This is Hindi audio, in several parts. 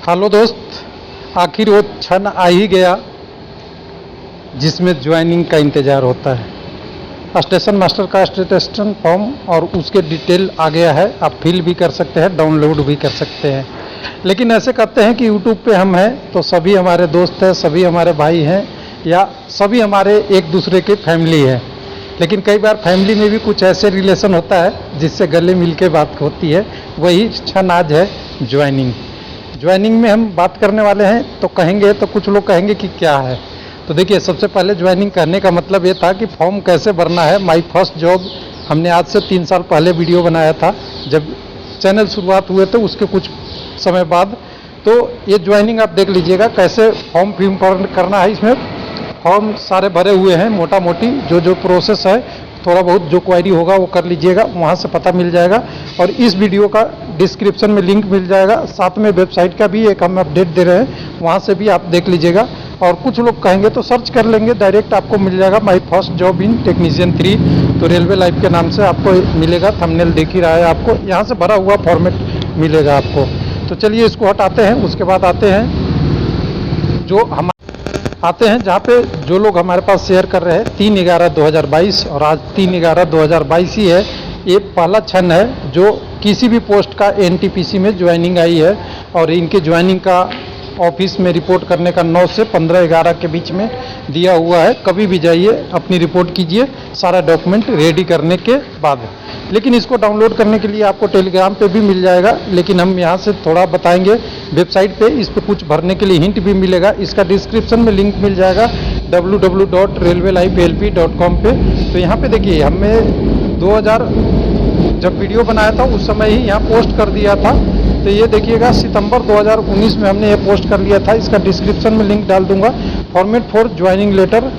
हेलो दोस्त, आखिर वो क्षण आ ही गया जिसमें ज्वाइनिंग का इंतज़ार होता है। स्टेशन मास्टर का स्टेशन फॉर्म और उसके डिटेल आ गया है। आप फिल भी कर सकते हैं, डाउनलोड भी कर सकते हैं। लेकिन ऐसे करते हैं कि यूट्यूब पे हम हैं तो सभी हमारे दोस्त हैं, सभी हमारे भाई हैं या सभी हमारे एक दूसरे की फैमिली है। लेकिन कई बार फैमिली में भी कुछ ऐसे रिलेशन होता है जिससे गले मिल के बात होती है। वही क्षण आज है ज्वाइनिंग में हम बात करने वाले हैं। तो कहेंगे तो कुछ लोग कहेंगे कि क्या है। तो देखिए, सबसे पहले ज्वाइनिंग करने का मतलब ये था कि फॉर्म कैसे भरना है। माई फर्स्ट जॉब हमने आज से 3 साल पहले वीडियो बनाया था, जब चैनल शुरुआत हुए थे उसके कुछ समय बाद। तो ये ज्वाइनिंग आप देख लीजिएगा कैसे फॉर्म फिल करना है। इसमें फॉर्म सारे भरे हुए हैं, मोटा मोटी जो प्रोसेस है, थोड़ा बहुत जो क्वेरी होगा वो कर लीजिएगा, वहाँ से पता मिल जाएगा। और इस वीडियो का डिस्क्रिप्शन में लिंक मिल जाएगा, साथ में वेबसाइट का भी एक हम अपडेट दे रहे हैं, वहाँ से भी आप देख लीजिएगा। और कुछ लोग कहेंगे तो सर्च कर लेंगे, डायरेक्ट आपको मिल जाएगा my first job in technician 3, तो रेलवे लाइफ के नाम से आपको मिलेगा। थंबनेल देख ही रहा है, आपको यहाँ से भरा हुआ फॉर्मेट मिलेगा आपको। तो चलिए इसको हटाते हैं, उसके बाद आते हैं जहाँ पे जो लोग हमारे पास शेयर कर रहे हैं 3/11/2022, और आज 3/11/2022 ही है। ये पहला क्षण है जो किसी भी पोस्ट का एनटीपीसी में ज्वाइनिंग आई है। और इनके ज्वाइनिंग का ऑफिस में रिपोर्ट करने का 9 से 15/11 के बीच में दिया हुआ है। कभी भी जाइए, अपनी रिपोर्ट कीजिए सारा डॉक्यूमेंट रेडी करने के बाद। लेकिन इसको डाउनलोड करने के लिए आपको टेलीग्राम पे भी मिल जाएगा, लेकिन हम यहाँ से थोड़ा बताएंगे। वेबसाइट पे इस पे कुछ भरने के लिए हिंट भी मिलेगा, इसका डिस्क्रिप्शन में लिंक मिल जाएगा www.railwaylifelp.com पे। तो यहाँ पे देखिए, हमें 2000 जब वीडियो बनाया था उस समय ही यहाँ पोस्ट कर दिया था। तो ये देखिएगा, सितंबर 2019 में हमने ये पोस्ट कर लिया था। इसका डिस्क्रिप्शन में लिंक डाल दूंगा। Format for joining letter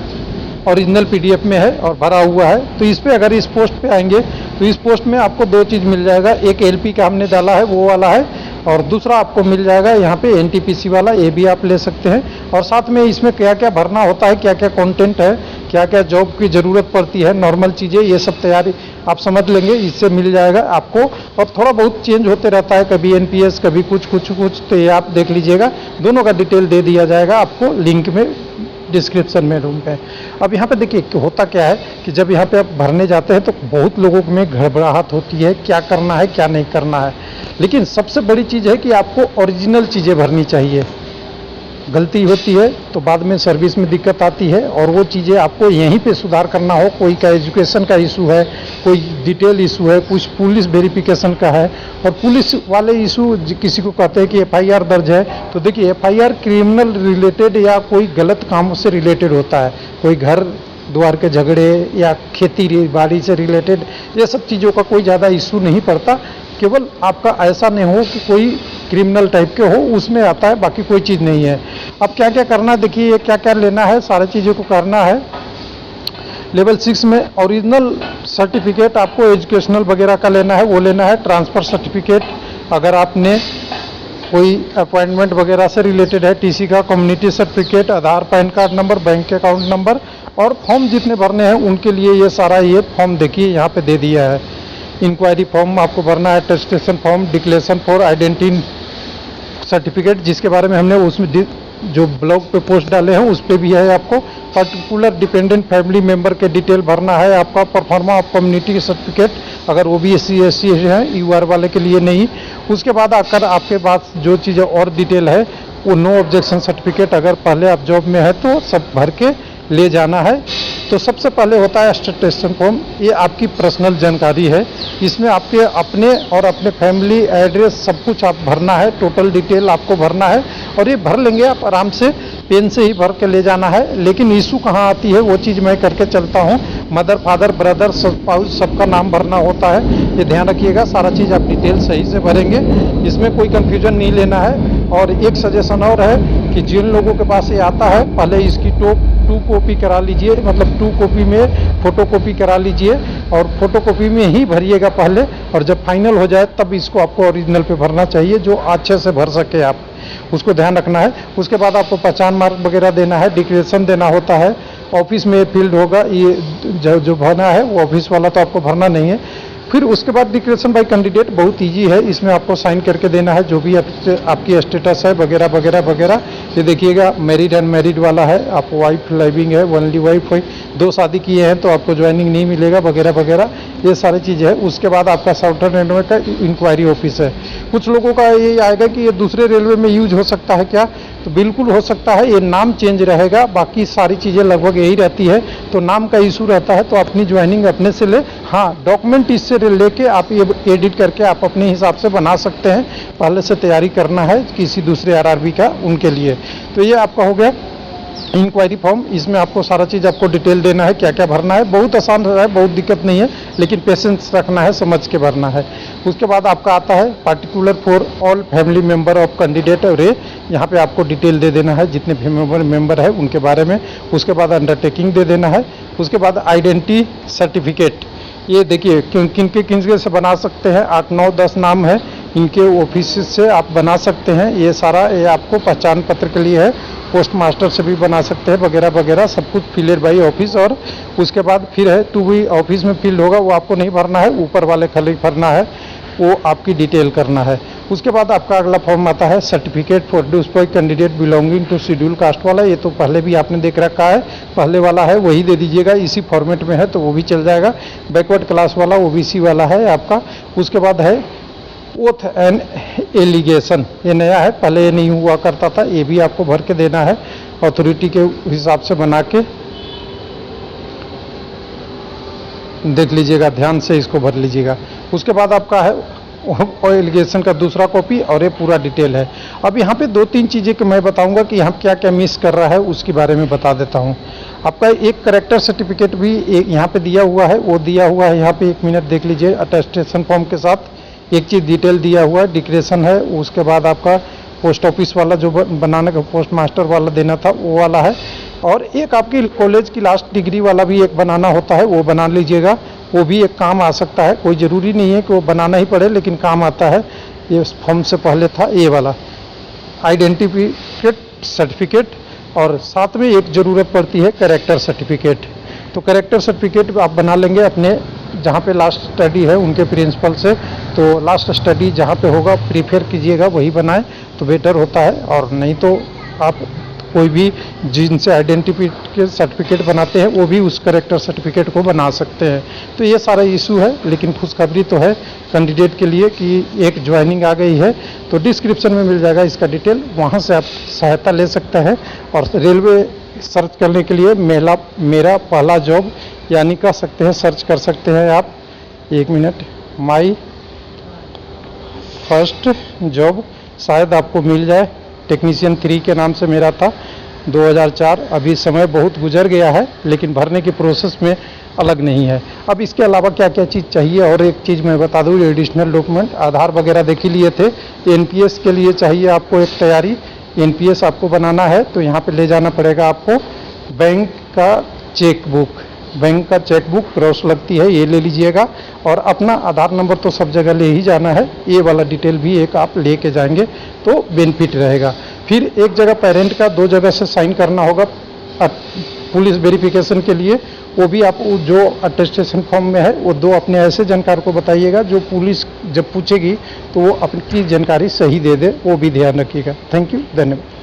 original PDF में है और भरा हुआ है। तो इस पे अगर इस पोस्ट पे आएंगे तो इस पोस्ट में आपको 2 चीज़ मिल जाएगा। एक एलपी का हमने डाला है, वो वाला है, और दूसरा आपको मिल जाएगा यहाँ पे एनटीपीसी वाला, ये भी आप ले सकते हैं। और साथ में इसमें क्या क्या भरना होता है, क्या क्या कंटेंट है, क्या क्या जॉब की ज़रूरत पड़ती है, नॉर्मल चीज़ें, ये सब तैयारी आप समझ लेंगे, इससे मिल जाएगा आपको। और थोड़ा बहुत चेंज होते रहता है, कभी एनपीएस, कभी कुछ, तो ये आप देख लीजिएगा। दोनों का डिटेल दे दिया जाएगा आपको लिंक में, डिस्क्रिप्शन में रूम पे। अब यहाँ पे देखिए होता क्या है कि जब यहाँ पे आप भरने जाते हैं तो बहुत लोगों में घबराहट होती है, क्या करना है क्या नहीं करना है। लेकिन सबसे बड़ी चीज़ है कि आपको ओरिजिनल चीज़ें भरनी चाहिए। गलती होती है तो बाद में सर्विस में दिक्कत आती है, और वो चीज़ें आपको यहीं पे सुधार करना हो। कोई का एजुकेशन का इशू है, कोई डिटेल इशू है, कुछ पुलिस वेरिफिकेशन का है। और पुलिस वाले इशू किसी को कहते हैं कि एफआईआर दर्ज है, तो देखिए एफआईआर क्रिमिनल रिलेटेड या कोई गलत कामों से रिलेटेड होता है। कोई घर द्वार के झगड़े या खेती बाड़ी से रिलेटेड, ये सब चीज़ों का कोई ज़्यादा इशू नहीं पड़ता। केवल आपका ऐसा नहीं हो कि कोई क्रिमिनल टाइप के हो, उसमें आता है, बाकी कोई चीज़ नहीं है। अब क्या क्या करना है, देखिए क्या क्या लेना है, सारी चीज़ों को करना है। लेवल 6 में ओरिजिनल सर्टिफिकेट आपको एजुकेशनल वगैरह का लेना है, वो लेना है। ट्रांसफ़र सर्टिफिकेट, अगर आपने कोई अपॉइंटमेंट वगैरह से रिलेटेड है, टीसी का, community certificate, Aadhaar, PAN card number, bank account number, और फॉर्म जितने भरने हैं उनके लिए ये सारा ये फॉर्म देखिए यहाँ पे दे दिया है। इंक्वायरी फॉर्म आपको भरना है, attestation form, declaration for identity certificate, जिसके बारे में हमने उसमें जो ब्लॉग पे पोस्ट डाले हैं उस पर भी है। आपको पर्टिकुलर डिपेंडेंट फैमिली मेंबर के डिटेल भरना है। आपका परफॉर्मा ऑफ कम्युनिटी सर्टिफिकेट, अगर ओबीसी एससी है, यूआर वाले के लिए नहीं। उसके बाद आकर आपके पास जो चीज़ें और डिटेल है वो नो ऑब्जेक्शन सर्टिफिकेट, अगर पहले आप जॉब में है तो सब भर के ले जाना है। तो सबसे पहले होता है अटेस्टेशन फॉर्म, ये आपकी पर्सनल जानकारी है। इसमें आपके अपने और अपने फैमिली एड्रेस सब कुछ आप भरना है, टोटल डिटेल आपको भरना है। और ये भर लेंगे आप आराम से, पेन से ही भर के ले जाना है। लेकिन इशू कहाँ आती है वो चीज़ मैं करके चलता हूँ। मदर, फादर, ब्रदर, स्पाउस, सबका नाम भरना होता है, ये ध्यान रखिएगा। सारा चीज़ आप डिटेल सही से भरेंगे, इसमें कोई कंफ्यूजन नहीं लेना है। और एक सजेशन और है कि जिन लोगों के पास ये आता है, पहले इसकी 2 कॉपी करा लीजिए, मतलब 2 कॉपी में फोटो कॉपी करा लीजिए, और फोटो कॉपी में ही भरिएगा पहले। और जब फाइनल हो जाए तब इसको आपको ओरिजिनल पे भरना चाहिए, जो अच्छे से भर सके आप, उसको ध्यान रखना है। उसके बाद आपको पहचान मार्क वगैरह देना है, डिक्लेरेशन देना होता है। ऑफिस में फील्ड होगा, ये जो भरना है वो ऑफिस वाला तो आपको भरना नहीं है। फिर उसके बाद डिक्लेरेशन बाय कैंडिडेट बहुत इजी है, इसमें आपको साइन करके देना है जो भी आपकी स्टेटस है वगैरह वगैरह वगैरह। ये देखिएगा मैरिड अनमैरिड वाला है, आप वाइफ लिविंग है, ओनली वाइफ है, 2 शादी किए हैं तो आपको ज्वाइनिंग नहीं मिलेगा वगैरह वगैरह, ये सारी चीज़ें है। उसके बाद आपका सॉफ्टवेयर रेलवे का इंक्वायरी ऑफिस है। कुछ लोगों का ये आएगा कि ये दूसरे रेलवे में यूज हो सकता है क्या, तो बिल्कुल हो सकता है, ये नाम चेंज रहेगा, बाकी सारी चीज़ें लगभग यही रहती है। तो नाम का इशू रहता है तो अपनी ज्वाइनिंग अपने से ले, हाँ डॉक्यूमेंट इससे लेके आप ये एडिट करके आप अपने हिसाब से बना सकते हैं, पहले से तैयारी करना है किसी दूसरे आरआरबी का उनके लिए। तो ये आपका हो गया इंक्वायरी फॉर्म, इसमें आपको सारा चीज़ आपको डिटेल देना है, क्या क्या भरना है, बहुत आसान है, बहुत दिक्कत नहीं है, लेकिन पेशेंस रखना है, समझ के भरना है। उसके बाद आपका आता है particular for all family member of candidate, और यहाँ पे आपको डिटेल दे देना है जितने फैमिली मेंबर है उनके बारे में। उसके बाद अंडरटेकिंग दे देना है। उसके बाद आइडेंटिटी सर्टिफिकेट, ये देखिए किनके से बना सकते हैं, 8, 9, 10 नाम है, इनके ऑफिस से आप बना सकते हैं। ये सारा ये आपको पहचान पत्र के लिए है, पोस्ट मास्टर से भी बना सकते हैं वगैरह वगैरह, सब कुछ फिलेड बाई ऑफिस। और उसके बाद फिर है टू बी ऑफिस में फिल होगा, वो आपको नहीं भरना है, ऊपर वाले खाली भरना है, वो आपकी डिटेल करना है। उसके बाद आपका अगला फॉर्म आता है certificate for displaced candidate belonging to scheduled caste वाला, ये तो पहले भी आपने देख रखा है, पहले वाला है वही दे दीजिएगा, इसी फॉर्मेट में है तो वो भी चल जाएगा। बैकवर्ड क्लास वाला ओबीसी वाला है आपका। उसके बाद है ओथ एंड एलिगेशन, ये नया है, पहले ये नहीं हुआ करता था, ये भी आपको भर के देना है, अथॉरिटी के हिसाब से बना के देख लीजिएगा, ध्यान से इसको भर लीजिएगा। उसके बाद आपका है एलिगेशन का दूसरा कॉपी, और ये पूरा डिटेल है। अब यहाँ पे 2-3 चीज़ें कि मैं बताऊंगा कि यहाँ क्या क्या मिस कर रहा है, उसके बारे में बता देता हूँ। आपका एक करेक्टर सर्टिफिकेट भी एक यहाँ पे दिया हुआ है, वो दिया हुआ है यहाँ पे, 1 मिनट देख लीजिए, अटेस्टेशन फॉर्म के साथ एक चीज़ डिटेल दिया हुआ है, डिक्लेरेशन है। उसके बाद आपका पोस्ट ऑफिस वाला जो बनाने का पोस्ट मास्टर वाला देना था वो वाला है, और एक आपकी कॉलेज की लास्ट डिग्री वाला भी एक बनाना होता है, वो बना लीजिएगा, वो भी एक काम आ सकता है, कोई ज़रूरी नहीं है कि वो बनाना ही पड़े, लेकिन काम आता है। ये फॉर्म से पहले था ये वाला आइडेंटिफिकेट सर्टिफिकेट, और साथ में एक ज़रूरत पड़ती है कैरेक्टर सर्टिफिकेट। तो कैरेक्टर सर्टिफिकेट आप बना लेंगे अपने जहाँ पे लास्ट स्टडी है उनके प्रिंसिपल से, तो लास्ट स्टडी जहाँ पे होगा प्रीफेयर कीजिएगा वही बनाएं तो बेटर होता है, और नहीं तो आप कोई भी जिनसे आइडेंटिफिकेट सर्टिफिकेट बनाते हैं वो भी उस कैरेक्टर सर्टिफिकेट को बना सकते हैं। तो ये सारा इशू है, लेकिन खुशखबरी तो है कैंडिडेट के लिए कि एक ज्वाइनिंग आ गई है। तो डिस्क्रिप्शन में मिल जाएगा इसका डिटेल, वहाँ से आप सहायता ले सकते हैं। और रेलवे सर्च करने के लिए मेरा पहला जॉब यानी कह सकते हैं, सर्च कर सकते हैं आप, 1 मिनट, माई फर्स्ट जॉब शायद आपको मिल जाए। टेक्नीशियन 3 के नाम से मेरा था, 2004। अभी समय बहुत गुजर गया है, लेकिन भरने की प्रोसेस में अलग नहीं है। अब इसके अलावा क्या क्या चीज़ चाहिए, और एक चीज़ मैं बता दूँ, एडिशनल डॉक्यूमेंट, आधार वगैरह देख ही लिए थे। एनपीएस के लिए चाहिए आपको एक तैयारी, एनपीएस आपको बनाना है तो यहाँ पे ले जाना पड़ेगा आपको बैंक का चेकबुक, बैंक का चेकबुक क्रॉस लगती है, ये ले लीजिएगा। और अपना आधार नंबर तो सब जगह ले ही जाना है, ये वाला डिटेल भी एक आप लेके जाएंगे तो बेनिफिट रहेगा। फिर एक जगह पेरेंट का 2 जगह से साइन करना होगा पुलिस वेरिफिकेशन के लिए, वो भी आप जो अटेस्टेशन फॉर्म में है वो 2 अपने ऐसे जानकार को बताइएगा जो पुलिस जब पूछेगी तो वो अपनी जानकारी सही दे दे, वो भी ध्यान रखिएगा। थैंक यू, धन्यवाद।